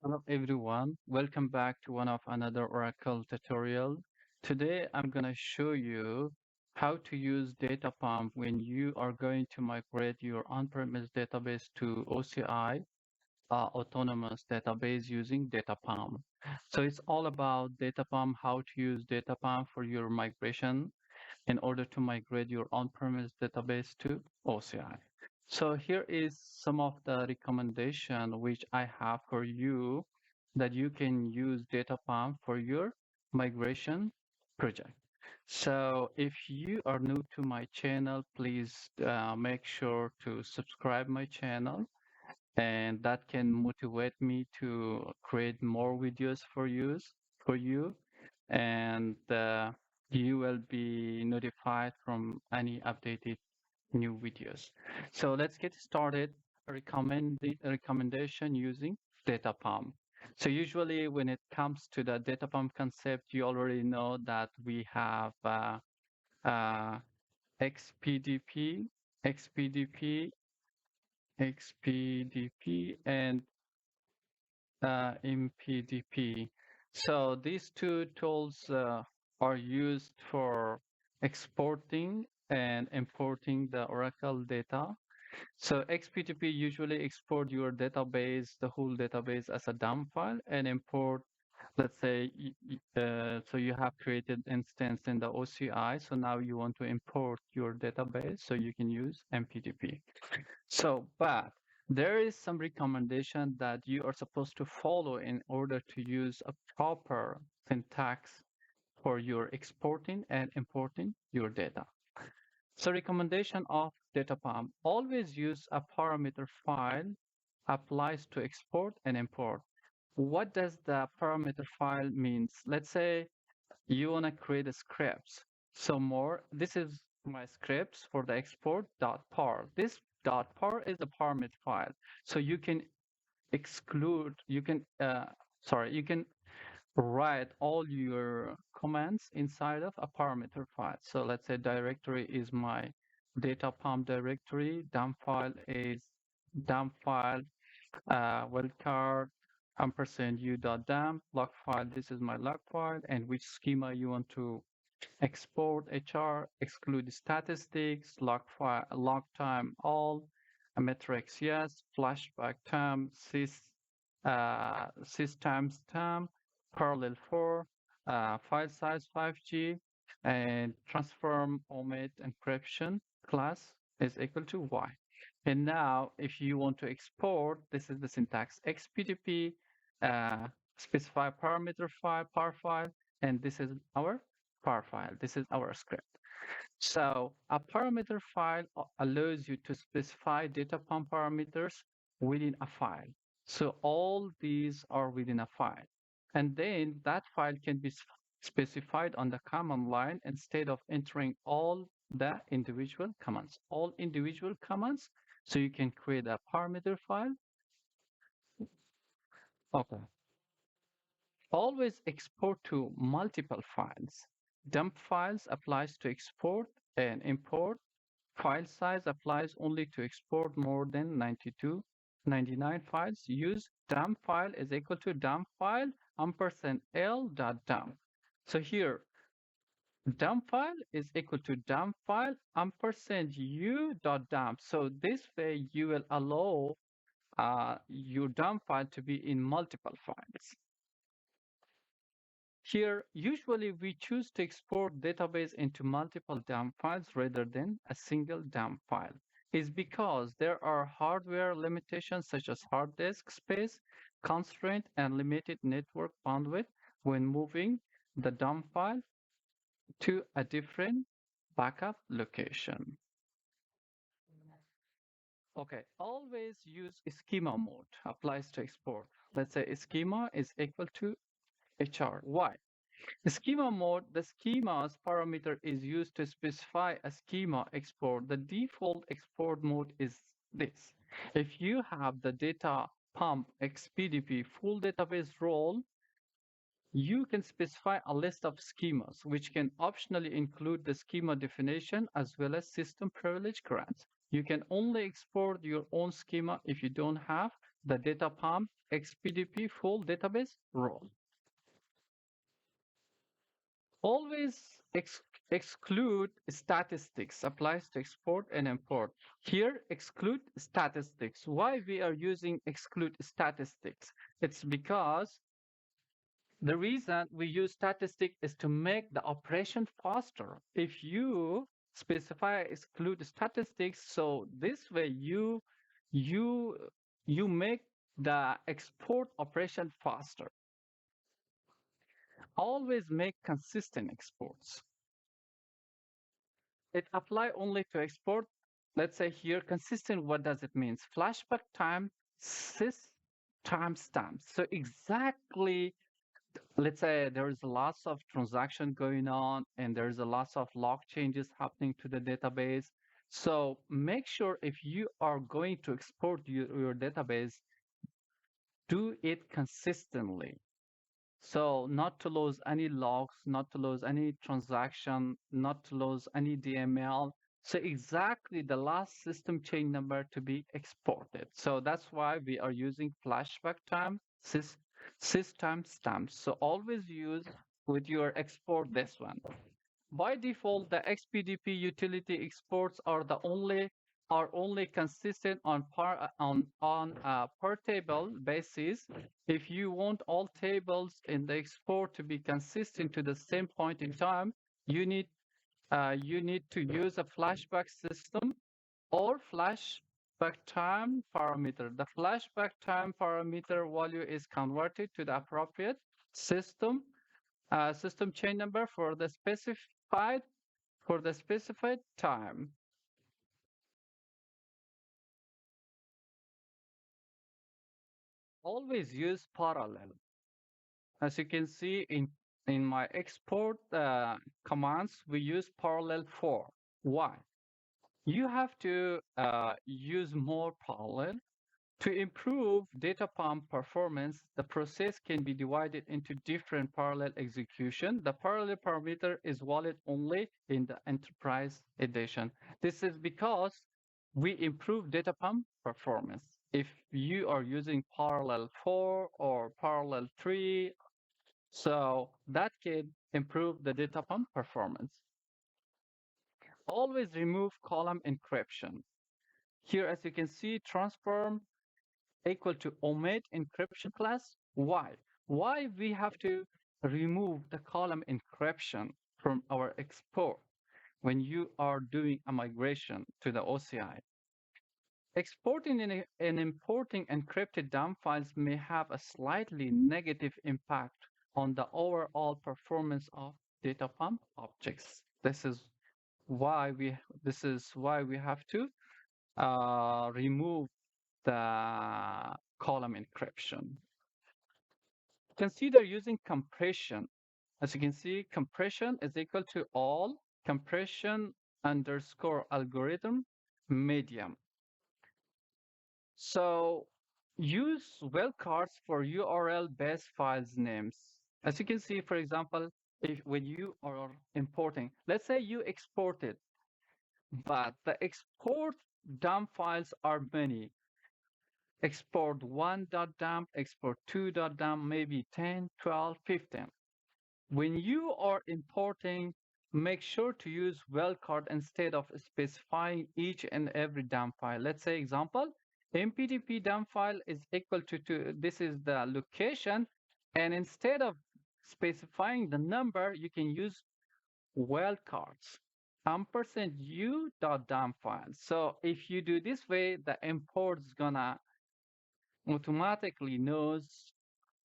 Hello everyone, welcome back to one of another Oracle tutorial. Today I'm going to show you how to use datapump when you are going to migrate your on-premise database to OCI, autonomous database using datapump. So it's all about datapump, how to use datapump for your migration in order to migrate your on-premise database to OCI. So here is some of the recommendation which I have for you that you can use datapump for your migration project. So if you are new to my channel, please make sure to subscribe my channel, and that can motivate me to create more videos for you, and you will be notified from any updated new videos. So let's get started. Recommendation using data pump. So usually when it comes to the data pump concept, you already know that we have uh, XPDP, XPDP, XPDP, and MPDP. So these two tools are used for exporting and importing the Oracle data. So XPTP usually export your database, the whole database as a dump file, and import, let's say, so you have created instance in the OCI. So now you want to import your database, so you can use MPTP. So, but there is some recommendation that you are supposed to follow in order to use a proper syntax for your exporting and importing your data. So recommendation of datapump, always use a parameter file applies to export and import. What does the parameter file means? Let's say you want to create a scripts. This is my scripts for the export.par. This .par is a parameter file. So you can exclude, you can write all your commands inside of a parameter file. So let's say directory is my data pump directory, dump file is dump file, wildcard ampersand u.dump, log file, this is my log file, and which schema you want to export HR, exclude statistics, log file, log time all, a metrics yes, flashback time, sys times time, parallel 4, file size 5G, and transform omit encryption class is equal to y. And now, if you want to export, this is the syntax XPDP, specify parameter file, PARFILE, and this is our PARFILE. This is our script. So a parameter file allows you to specify data pump parameters within a file. So all these are within a file. And then that file can be specified on the command line instead of entering all the individual commands. All individual commands, so you can create a parameter file. Okay. Always export to multiple files. Dump files applies to export and import. File size applies only to export more than 99 files. Use dump file is equal to dump file ampersand l dot dump. So here, dump file is equal to dump file ampersand u dot dump. So this way you will allow your dump file to be in multiple files. Here, usually we choose to export database into multiple dump files rather than a single dump file. Is because there are hardware limitations such as hard disk space, constraint, and limited network bandwidth when moving the dump file to a different backup location. Okay, always use schema mode applies to export. Let's say schema is equal to HR. Why? The schema mode, the schema's parameter is used to specify a schema export. The default export mode is this. If you have the data pump XPDP full database role, you can specify a list of schemas, which can optionally include the schema definition as well as system privilege grants. You can only export your own schema if you don't have the datapump EXPDP full database role. Always exclude statistics applies to export and import. Here, exclude statistics. Why we are using exclude statistics? It's because the reason we use statistic is to make the operation faster. If you specify exclude statistics, so this way you you make the export operation faster. Always make consistent exports. It apply only to export. Let's say here consistent. What does it mean? Flashback time, sys timestamps. So exactly, let's say there is lots of transaction going on and there's a lots of log changes happening to the database. So make sure if you are going to export your database, do it consistently. So not to lose any logs, not to lose any transaction, not to lose any DML. So exactly the last system chain number to be exported. So that's why we are using flashback time, system stamps. So always use with your export this one. By default, the XPDP utility exports are only consistent on per table basis. If you want all tables in the export to be consistent to the same point in time, you need to use a flashback system or flashback time parameter. The flashback time parameter value is converted to the appropriate system system chain number for the specified time. Always use parallel. As you can see in my export commands, we use parallel for. Why? You have to use more parallel. To improve data pump performance, the process can be divided into different parallel execution. The parallel parameter is valid only in the enterprise edition. This is because we improve data pump performance. If you are using parallel 4 or parallel 3, so that can improve the data pump performance. Always remove column encryption. Here, as you can see, transform equal to omit encryption class. Why? Why we have to remove the column encryption from our export when you are doing a migration to the OCI? Exporting and importing encrypted dump files may have a slightly negative impact on the overall performance of data pump objects. This is why we have to remove the column encryption. Consider using compression. As you can see, compression is equal to all compression underscore algorithm medium. So use wildcards for URL-based files names. As you can see, for example, when you are importing, let's say you exported, but the export dump files are many. Export 1.dump, export 2.dump, maybe 10, 12, 15. When you are importing, make sure to use wildcard instead of specifying each and every dump file. Let's say example, MPDP dump file is equal to this is the location, and instead of specifying the number, you can use wildcards. %u.dump file. So if you do this way, the import is gonna automatically knows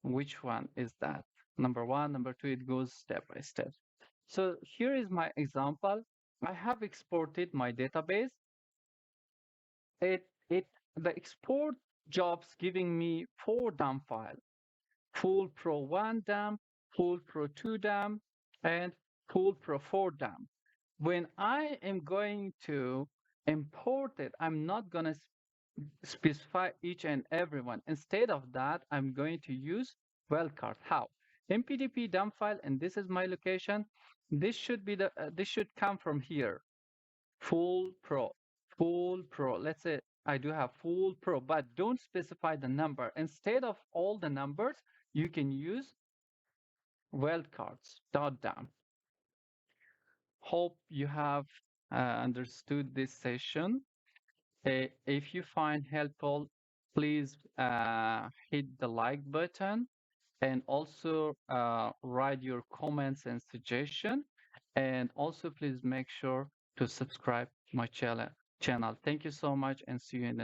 which one is that. Number one, number two, it goes step by step. So here is my example. I have exported my database. The export jobs giving me 4 dump files: full pro 1 dump, full pro 2 dump, and full pro 4 dump. When I am going to import it, I'm not going to specify each and every one. Instead of that, I'm going to use wildcard. How? MPDP dump file, and this is my location. This should be this should come from here. Full pro. Let's say I do have full pro, but don't specify the number. Instead of all the numbers, you can use wildcards, dot down. Hope you have understood this session. If you find helpful, please hit the like button and also write your comments and suggestion. And also please make sure to subscribe my channel. Thank you so much and see you in the